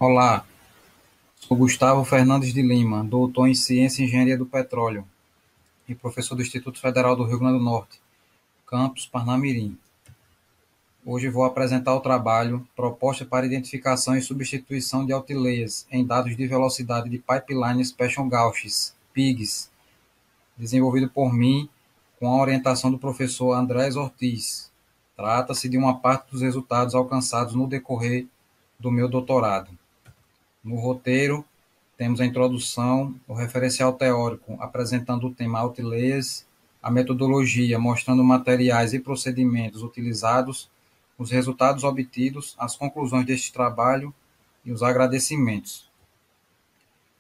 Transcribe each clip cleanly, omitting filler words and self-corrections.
Olá, sou Gustavo Fernandes de Lima, doutor em Ciência e Engenharia do Petróleo e professor do Instituto Federal do Rio Grande do Norte, campus Parnamirim. Hoje vou apresentar o trabalho Proposta para Identificação e Substituição de Altileias em Dados de Velocidade de Pipeline Special Gauges, PIGs, desenvolvido por mim com a orientação do professor Andrés Ortiz. Trata-se de uma parte dos resultados alcançados no decorrer do meu doutorado. No roteiro, temos a introdução, o referencial teórico, apresentando o tema Altileias, a metodologia, mostrando materiais e procedimentos utilizados, os resultados obtidos, as conclusões deste trabalho e os agradecimentos.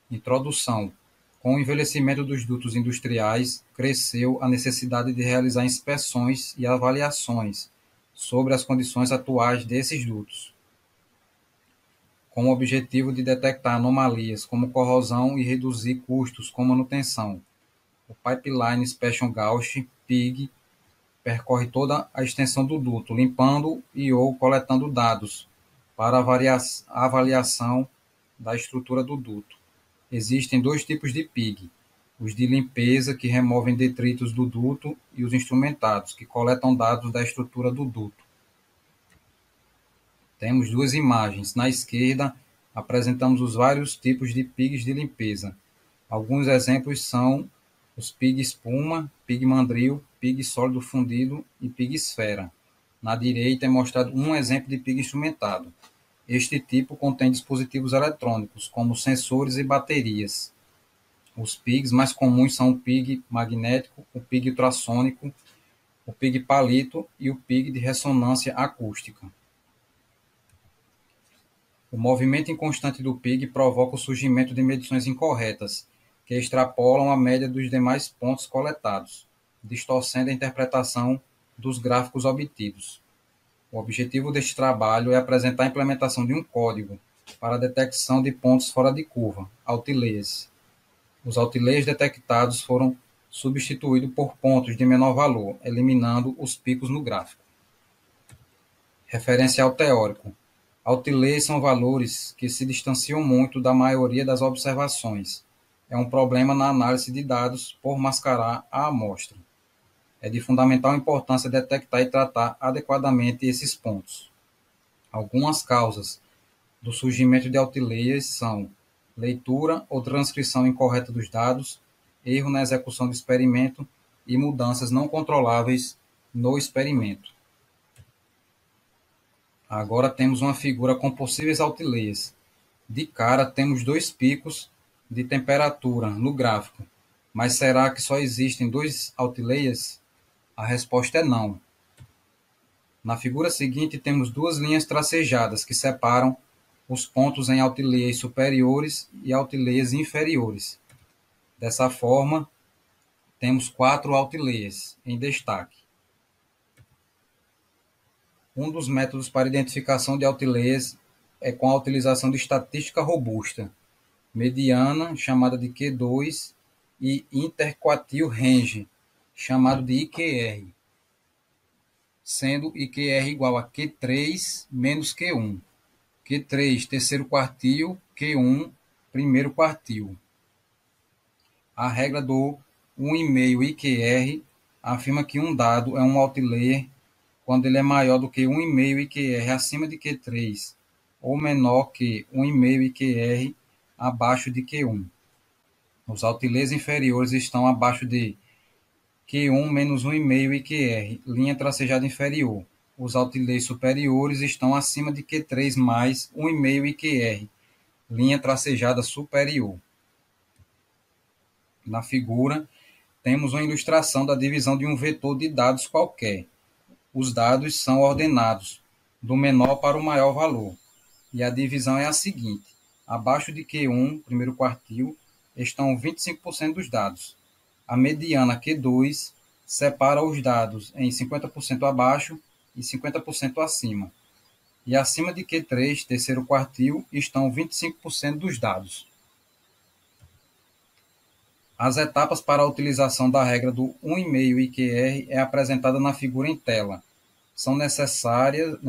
Introdução. Com o envelhecimento dos dutos industriais, cresceu a necessidade de realizar inspeções e avaliações sobre as condições atuais desses dutos, com o objetivo de detectar anomalias como corrosão e reduzir custos com manutenção. O Pipeline Special Gauge, PIG, percorre toda a extensão do duto, limpando e ou coletando dados para a avaliação da estrutura do duto. Existem dois tipos de PIG: os de limpeza, que removem detritos do duto, e os instrumentados, que coletam dados da estrutura do duto. Temos duas imagens. Na esquerda, apresentamos os vários tipos de PIGs de limpeza. Alguns exemplos são os PIG espuma, PIG mandril, PIG sólido fundido e PIG esfera. Na direita é mostrado um exemplo de PIG instrumentado. Este tipo contém dispositivos eletrônicos, como sensores e baterias. Os PIGs mais comuns são o PIG magnético, o PIG ultrassônico, o PIG palito e o PIG de ressonância acústica. O movimento inconstante do PIG provoca o surgimento de medições incorretas, que extrapolam a média dos demais pontos coletados, distorcendo a interpretação dos gráficos obtidos. O objetivo deste trabalho é apresentar a implementação de um código para a detecção de pontos fora de curva, altileias. Os altileias detectados foram substituídos por pontos de menor valor, eliminando os picos no gráfico. Referencial teórico. Altileias são valores que se distanciam muito da maioria das observações. É um problema na análise de dados por mascarar a amostra. É de fundamental importância detectar e tratar adequadamente esses pontos. Algumas causas do surgimento de altileias são leitura ou transcrição incorreta dos dados, erro na execução do experimento e mudanças não controláveis no experimento. Agora temos uma figura com possíveis altileias. De cara, temos dois picos de temperatura no gráfico. Mas será que só existem dois altileias? A resposta é não. Na figura seguinte, temos duas linhas tracejadas que separam os pontos em altileias superiores e altileias inferiores. Dessa forma, temos 4 altileias em destaque. Um dos métodos para identificação de altileias é com a utilização de estatística robusta, mediana, chamada de Q2, e interquartile range, chamado de IQR, sendo IQR igual a Q3 menos Q1. Q3, terceiro quartil, Q1, primeiro quartil. A regra do 1,5 IQR afirma que um dado é um altileia quando ele é maior do que 1,5 IQR acima de Q3 ou menor que 1,5 IQR abaixo de Q1. Os altileias inferiores estão abaixo de Q1 menos 1,5 IQR, linha tracejada inferior. Os altileias superiores estão acima de Q3 mais 1,5 IQR, linha tracejada superior. Na figura, temos uma ilustração da divisão de um vetor de dados qualquer. Os dados são ordenados do menor para o maior valor, e a divisão é a seguinte: abaixo de Q1, primeiro quartil, estão 25% dos dados. A mediana Q2 separa os dados em 50% abaixo e 50% acima. E acima de Q3, terceiro quartil, estão 25% dos dados. As etapas para a utilização da regra do 1,5 IQR é apresentada na figura em tela. São necessárias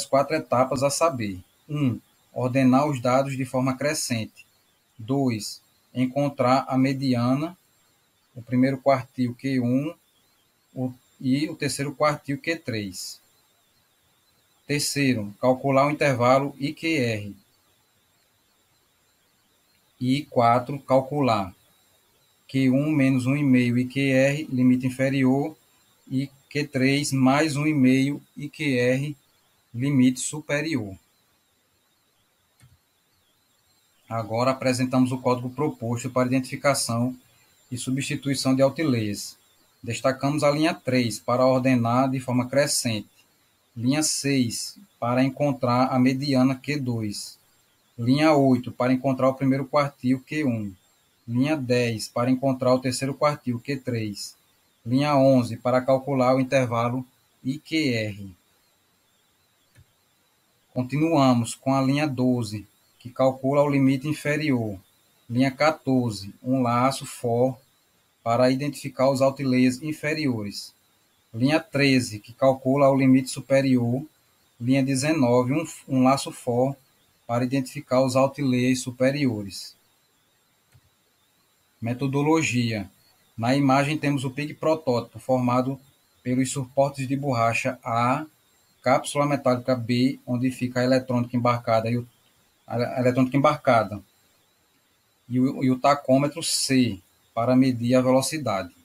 4 etapas a saber. 1. ordenar os dados de forma crescente. 2. Encontrar a mediana, o primeiro quartil Q1 e o terceiro quartil Q3. Terceiro, calcular o intervalo IQR. E 4, calcular Q1 menos 1,5 IQR, limite inferior, e Q3 mais 1,5 IQR, limite superior. Agora apresentamos o código proposto para identificação e substituição de outliers. Destacamos a linha 3 para ordenar de forma crescente, linha 6 para encontrar a mediana Q2, linha 8 para encontrar o primeiro quartil Q1, linha 10 para encontrar o terceiro quartil Q3, linha 11 para calcular o intervalo IQR. Continuamos com a linha 12, que calcula o limite inferior. Linha 14, um laço for para identificar os outliers inferiores. Linha 13, que calcula o limite superior. Linha 19, um laço for para identificar os outliers superiores. Metodologia. Na imagem temos o PIG protótipo formado pelos suportes de borracha A, cápsula metálica B, onde fica a eletrônica embarcada e o tacômetro C, para medir a velocidade.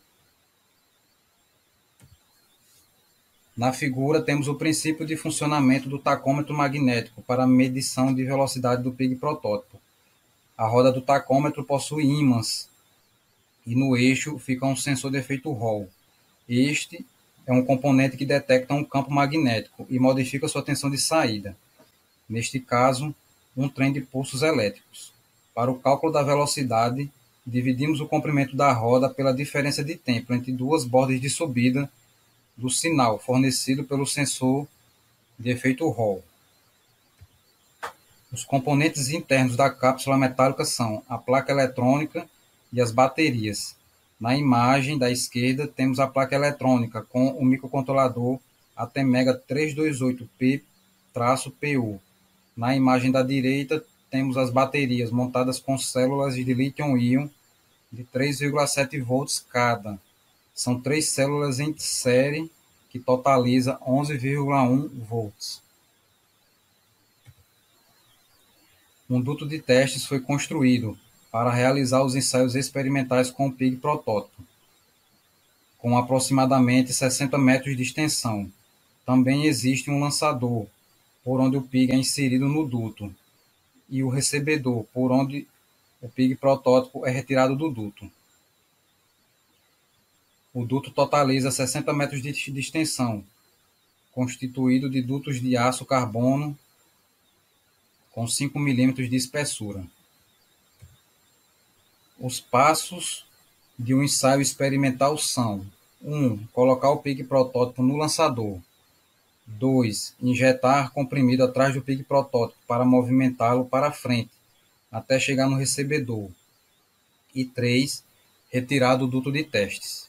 Na figura temos o princípio de funcionamento do tacômetro magnético para a medição de velocidade do PIG protótipo. A roda do tacômetro possui ímãs e no eixo fica um sensor de efeito Hall. Este é um componente que detecta um campo magnético e modifica sua tensão de saída. Neste caso, um trem de pulsos elétricos. Para o cálculo da velocidade, dividimos o comprimento da roda pela diferença de tempo entre duas bordas de subida do sinal fornecido pelo sensor de efeito Hall. Os componentes internos da cápsula metálica são a placa eletrônica e as baterias. Na imagem da esquerda, temos a placa eletrônica com o microcontrolador ATmega 328P-PU. Na imagem da direita, temos as baterias montadas com células de lítio-íon de 3,7 volts cada. São 3 células em série que totaliza 11,1 volts. Um duto de testes foi construído para realizar os ensaios experimentais com o PIG protótipo, com aproximadamente 60 metros de extensão. Também existe um lançador, por onde o PIG é inserido no duto, e o recebedor, por onde o PIG protótipo é retirado do duto. O duto totaliza 60 metros de extensão, constituído de dutos de aço carbono com 5 milímetros de espessura. Os passos de um ensaio experimental são: 1. Colocar o PIG protótipo no lançador. 2. Injetar comprimido atrás do PIG protótipo para movimentá-lo para frente, até chegar no recebedor. E 3. Retirar do duto de testes.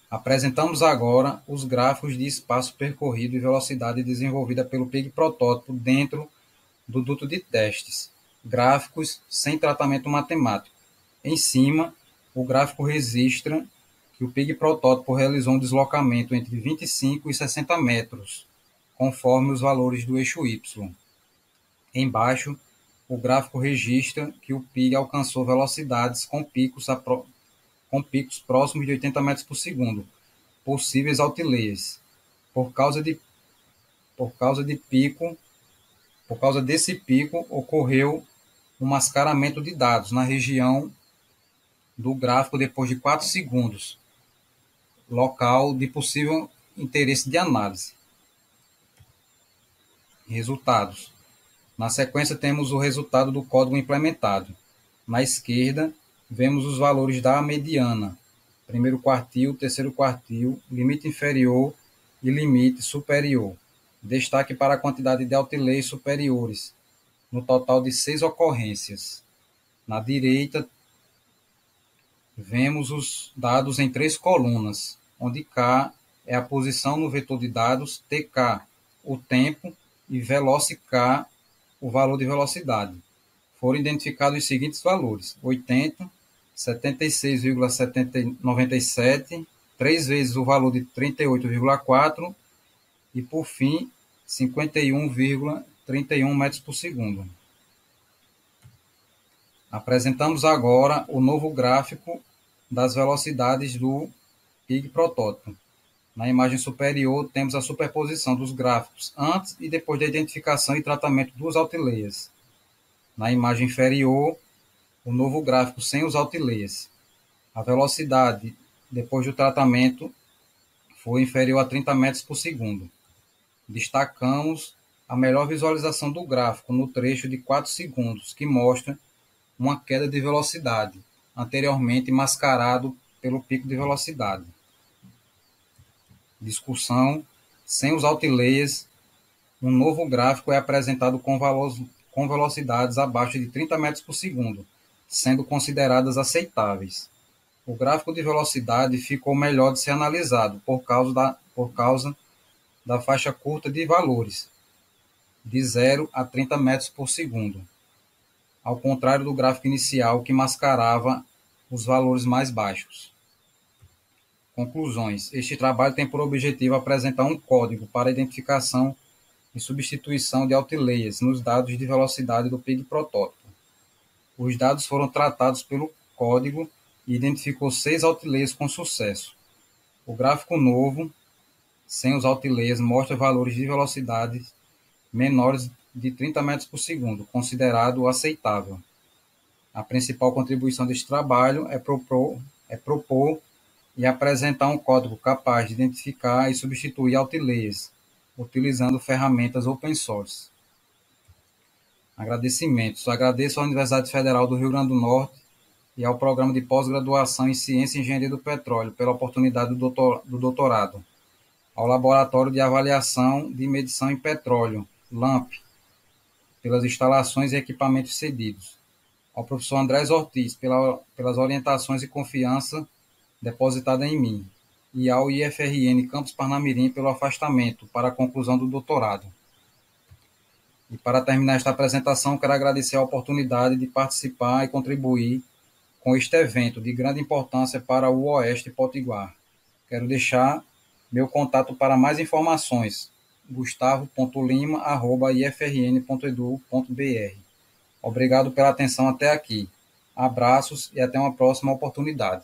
Apresentamos agora os gráficos de espaço percorrido e velocidade desenvolvida pelo PIG protótipo dentro do duto de testes. Gráficos sem tratamento matemático. Em cima, o gráfico registra que o PIG protótipo realizou um deslocamento entre 25 e 60 metros, conforme os valores do eixo Y. Embaixo, o gráfico registra que o PIG alcançou velocidades com picos próximos de 80 metros por segundo, possíveis outliers. Por causa desse pico, ocorreu um mascaramento de dados na região do gráfico depois de 4 segundos, local de possível interesse de análise. Resultados. Na sequência, temos o resultado do código implementado. Na esquerda, vemos os valores da mediana, primeiro quartil, terceiro quartil, limite inferior e limite superior. Destaque para a quantidade de outliers superiores, no total de 6 ocorrências. Na direita, vemos os dados em 3 colunas, onde K é a posição no vetor de dados, TK, o tempo, e VelociK, o valor de velocidade. Foram identificados os seguintes valores: 80, 76,97, 3 vezes o valor de 38,4 e, por fim, 51,31 metros por segundo. Apresentamos agora o novo gráfico das velocidades do PIG protótipo. Na imagem superior, temos a superposição dos gráficos antes e depois da identificação e tratamento dos outlayers. Na imagem inferior, o novo gráfico sem os outlayers. A velocidade, depois do tratamento, foi inferior a 30 metros por segundo. Destacamos a melhor visualização do gráfico no trecho de 4 segundos, que mostra uma queda de velocidade, anteriormente mascarado pelo pico de velocidade. Discussão: sem os outlayers, um novo gráfico é apresentado com velocidades abaixo de 30 metros por segundo, sendo consideradas aceitáveis. O gráfico de velocidade ficou melhor de ser analisado por causa da faixa curta de valores, de 0 a 30 metros por segundo, ao contrário do gráfico inicial que mascarava os valores mais baixos. Conclusões: este trabalho tem por objetivo apresentar um código para identificação e substituição de outlayers nos dados de velocidade do PIG protótipo. Os dados foram tratados pelo código e identificou 6 outlayers com sucesso. O gráfico novo, sem os outlayers, mostra valores de velocidade menores de 30 metros por segundo, considerado aceitável. A principal contribuição deste trabalho é propor e apresentar um código capaz de identificar e substituir outlayers, utilizando ferramentas open source. Agradecimentos. Agradeço à Universidade Federal do Rio Grande do Norte e ao Programa de Pós-Graduação em Ciência e Engenharia do Petróleo pela oportunidade do doutorado, ao Laboratório de Avaliação de Medição em Petróleo, LAMP, pelas instalações e equipamentos cedidos, ao professor Andrés Ortiz pelas orientações e confiança depositada em mim, e ao IFRN Campus Parnamirim pelo afastamento para a conclusão do doutorado. E para terminar esta apresentação, quero agradecer a oportunidade de participar e contribuir com este evento de grande importância para o Oeste Potiguar. Quero deixar meu contato para mais informações: gustavo.lima@ifrn.edu.br. Obrigado pela atenção até aqui. Abraços e até uma próxima oportunidade.